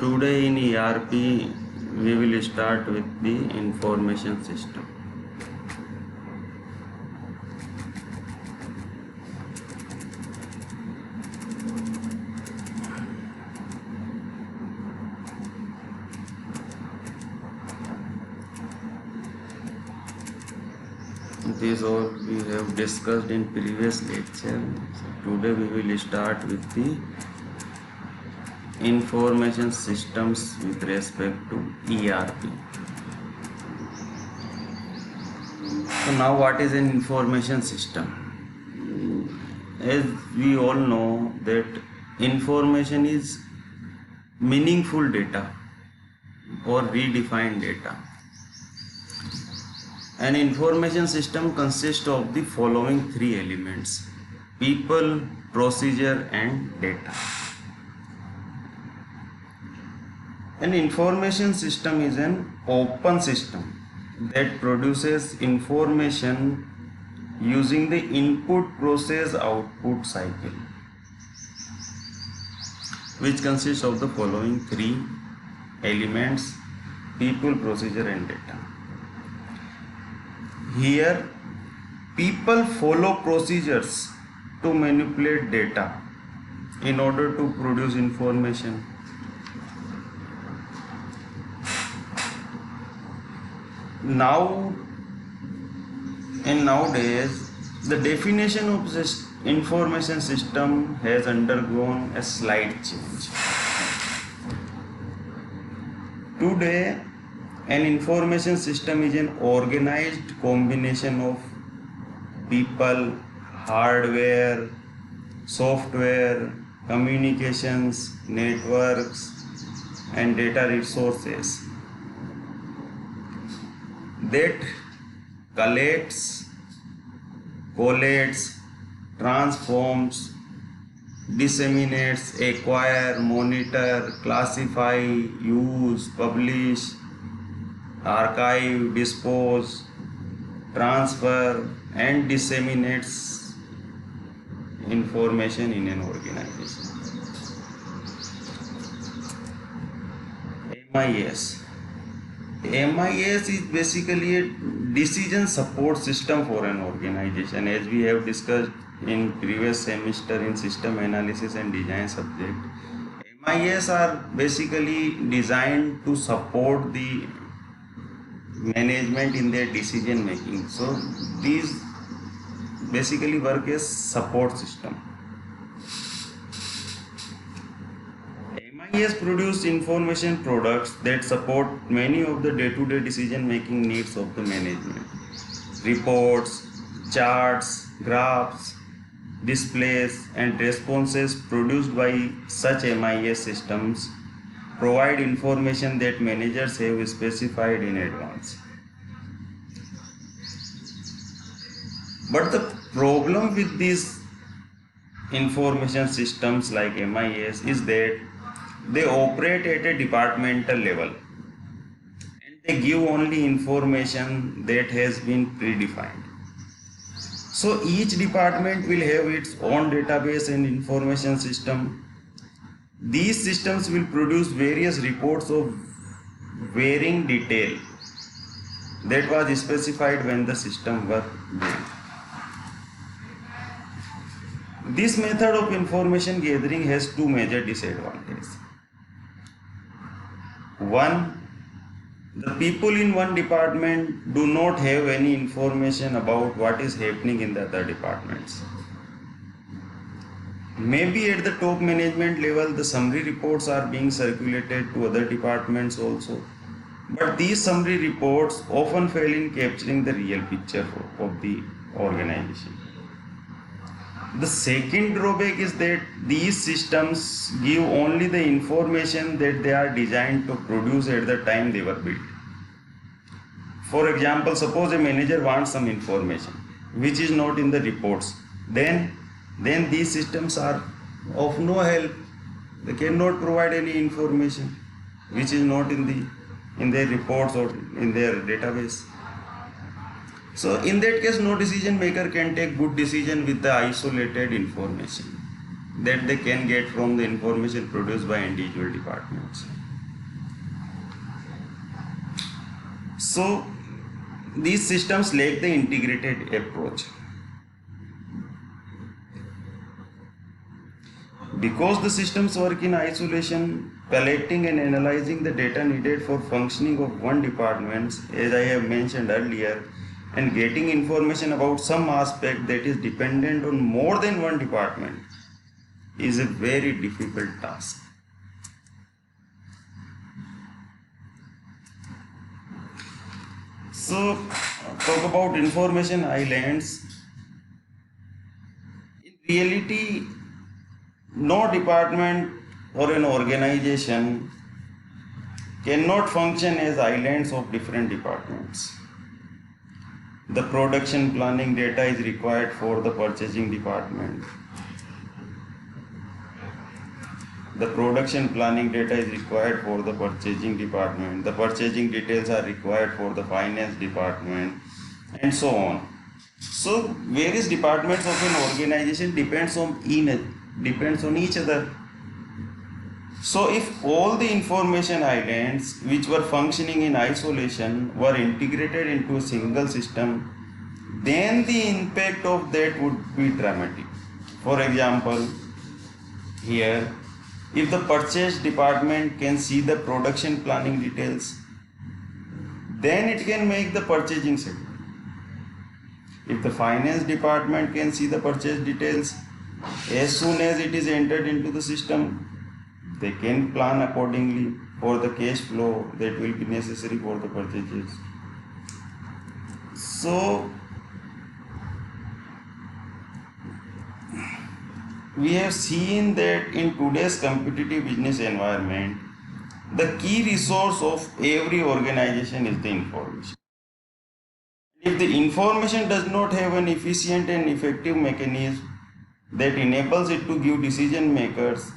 Today in ERP, we will start with the information system. This all we have discussed in previous lecture. So today we will start with the information systems with respect to ERP. So now what is an information system? As we all know that information is meaningful data or redefined data. An information system consists of the following three elements: people, procedure and data. An information system is an open system that produces information using the input process output cycle, which consists of the following three elements: people, procedure and data. Here, people follow procedures to manipulate data in order to produce information. Nowadays, the definition of this information system has undergone a slight change. Today, an information system is an organized combination of people, hardware, software, communications, networks, and data resources that collects, collates, transforms, disseminates, acquire, monitor, classify, use, publish, archive, dispose, transfer and disseminates information in an organization. MIS. MIS is basically a decision support system for an organization, as we have discussed in previous semester in system analysis and design subject. MIS are basically designed to support the management in their decision making. So these basically work as support system. MIS produce information products that support many of the day-to-day decision making needs of the management. Reports, charts, graphs, displays and responses produced by such MIS systems provide information that managers have specified in advance. But the problem with these information systems like MIS is that they operate at a departmental level and they give only information that has been predefined. So each department will have its own database and information system. These systems will produce various reports of varying detail that was specified when the system was built. This method of information gathering has two major disadvantages. One, the people in one department do not have any information about what is happening in the other departments. Maybe at the top management level, the summary reports are being circulated to other departments also. But these summary reports often fail in capturing the real picture of the organization. The second drawback is that these systems give only the information that they are designed to produce at the time they were built. For example, suppose a manager wants some information which is not in the reports. Then these systems are of no help. They cannot provide any information which is not in their reports or in their database. So in that case, no decision maker can take good decision with the isolated information that they can get from the information produced by individual departments. So these systems lack the integrated approach. Because the systems work in isolation, collecting and analyzing the data needed for functioning of one department, as I have mentioned earlier, and getting information about some aspect that is dependent on more than one department is a very difficult task. So, talk about information islands. In reality, no department or an organization cannot function as islands of different departments. The production planning data is required for the purchasing department. The production planning data is required for the purchasing department. The purchasing details are required for the finance department, and so on. So various departments of an organization depends on each other. So if all the information islands which were functioning in isolation were integrated into a single system, then the impact of that would be dramatic. For example, here, if the purchase department can see the production planning details, then it can make the purchasing schedule. If the finance department can see the purchase details, as soon as it is entered into the system, they can plan accordingly for the cash flow that will be necessary for the purchases. So, we have seen that in today's competitive business environment, the key resource of every organization is the information. If the information does not have an efficient and effective mechanism that enables it to give decision makers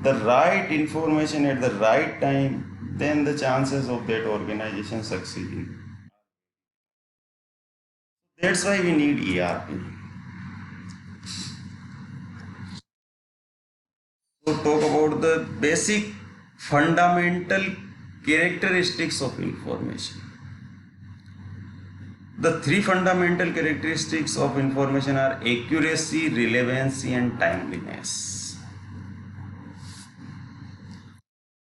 the right information at the right time, then the chances of that organization succeeding. That's why we need ERP. So talk about the basic fundamental characteristics of information. The three fundamental characteristics of information are accuracy, relevancy, and timeliness.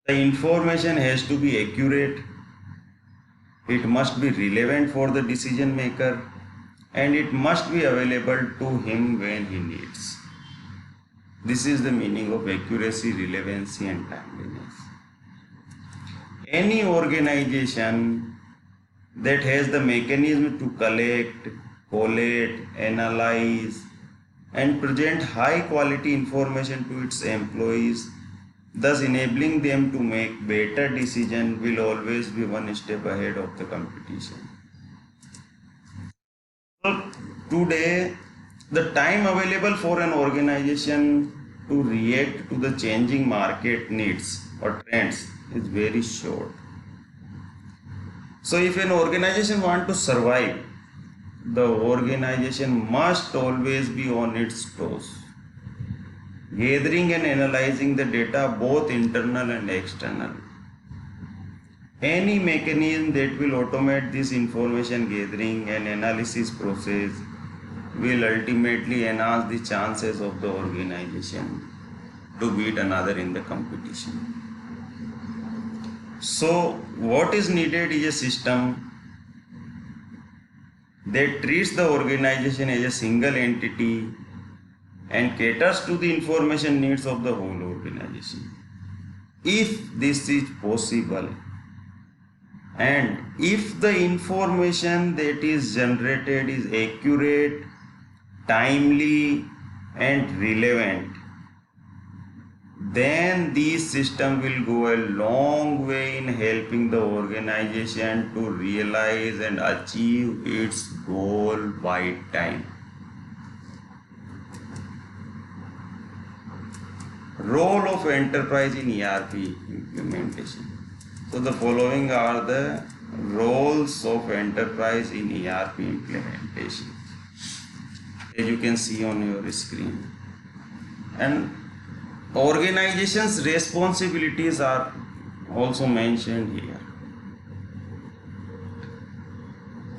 The information has to be accurate, it must be relevant for the decision maker, and it must be available to him when he needs. This is the meaning of accuracy, relevancy, and timeliness. Any organization that has the mechanism to collect, collate, analyze, and present high quality information to its employees, thus enabling them to make better decisions, will always be one step ahead of the competition. So today, the time available for an organization to react to the changing market needs or trends is very short. So if an organization wants to survive, the organization must always be on its toes, gathering and analyzing the data, both internal and external. Any mechanism that will automate this information gathering and analysis process will ultimately enhance the chances of the organization to beat another in the competition. So what is needed is a system that treats the organization as a single entity and caters to the information needs of the whole organization. If this is possible, and if the information that is generated is accurate, timely, and relevant, then this system will go a long way in helping the organization to realize and achieve its goal by time. Role of enterprise in ERP implementation. So the following are the roles of enterprise in ERP implementation, as you can see on your screen. And organization's responsibilities are also mentioned here.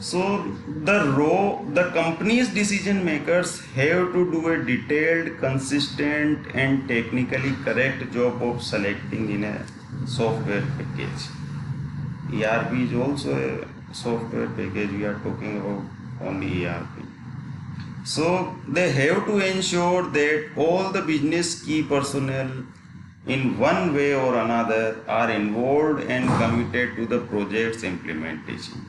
So the company's decision makers have to do a detailed, consistent and technically correct job of selecting in a software package. ERP is also a software package. We are talking about only ERP. So they have to ensure that all the business key personnel in one way or another are involved and committed to the project's implementation.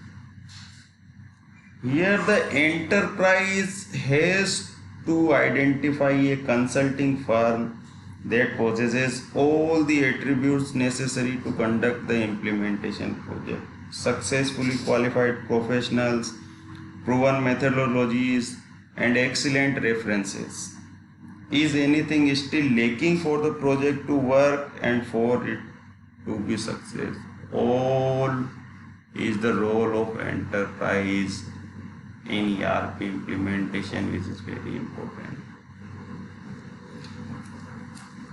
Here the enterprise has to identify a consulting firm that possesses all the attributes necessary to conduct the implementation project. Successfully qualified professionals, proven methodologies, and excellent references. Is anything still lacking for the project to work and for it to be success? All is the role of enterprise in ERP implementation, which is very important.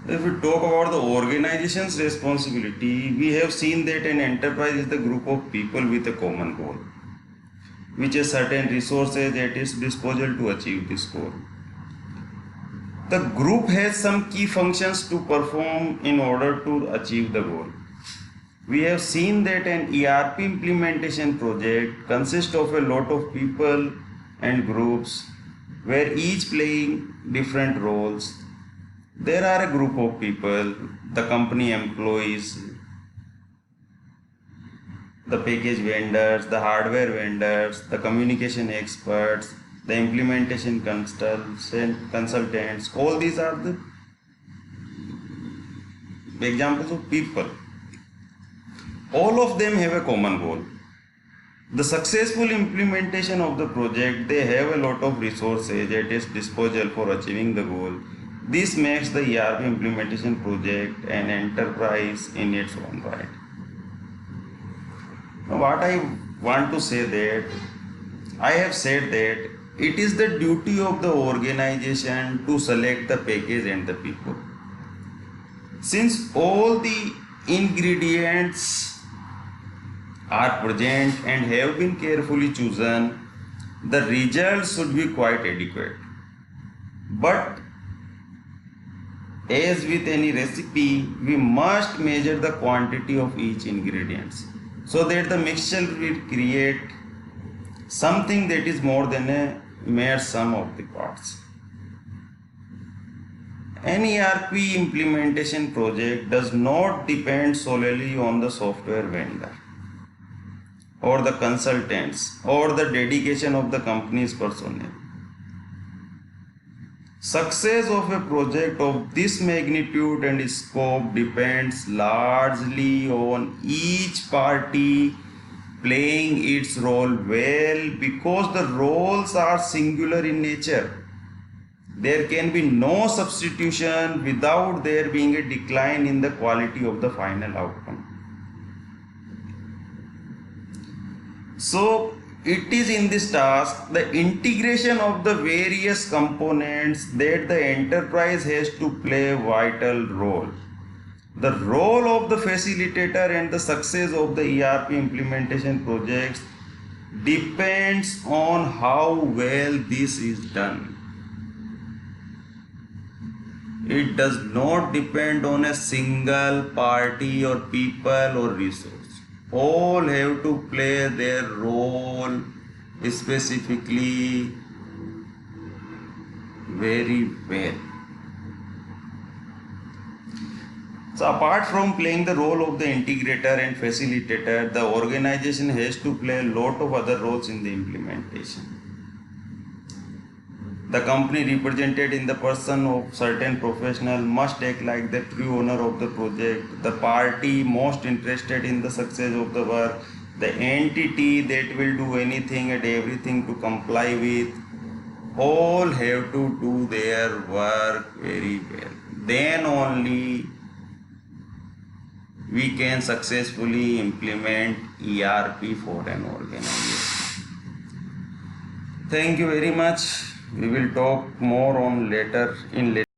If we talk about the organization's responsibility, we have seen that an enterprise is the group of people with a common goal, which has certain resources at its disposal to achieve this goal. The group has some key functions to perform in order to achieve the goal. We have seen that an ERP implementation project consists of a lot of people and groups where each playing different roles. There are a group of people, the company employees, the package vendors, the hardware vendors, the communication experts, the implementation consultants. All these are the examples of people. All of them have a common goal. The successful implementation of the project, they have a lot of resources at its disposal for achieving the goal. This makes the ERP implementation project an enterprise in its own right. Now, what I want to say that I have said that it is the duty of the organization to select the package and the people. Since all the ingredients are present and have been carefully chosen, the results should be quite adequate. But as with any recipe, we must measure the quantity of each ingredient so that the mixture will create something that is more than a mere sum of the parts. An ERP implementation project does not depend solely on the software vendor or the consultants or the dedication of the company's personnel. Success of a project of this magnitude and scope depends largely on each party playing its role well, because the roles are singular in nature. There can be no substitution without there being a decline in the quality of the final outcome. So it is in this task, the integration of the various components, that the enterprise has to play a vital role. The role of the facilitator and the success of the ERP implementation projects depends on how well this is done. It does not depend on a single party or people or resource. All have to play their role specifically very well. So apart from playing the role of the integrator and facilitator, the organization has to play a lot of other roles in the implementation. The company, represented in the person of certain professional, must act like the true owner of the project, the party most interested in the success of the work, the entity that will do anything and everything to comply with. All have to do their work very well. Then only we can successfully implement ERP for an organization. Thank you very much. We will talk more on later in later.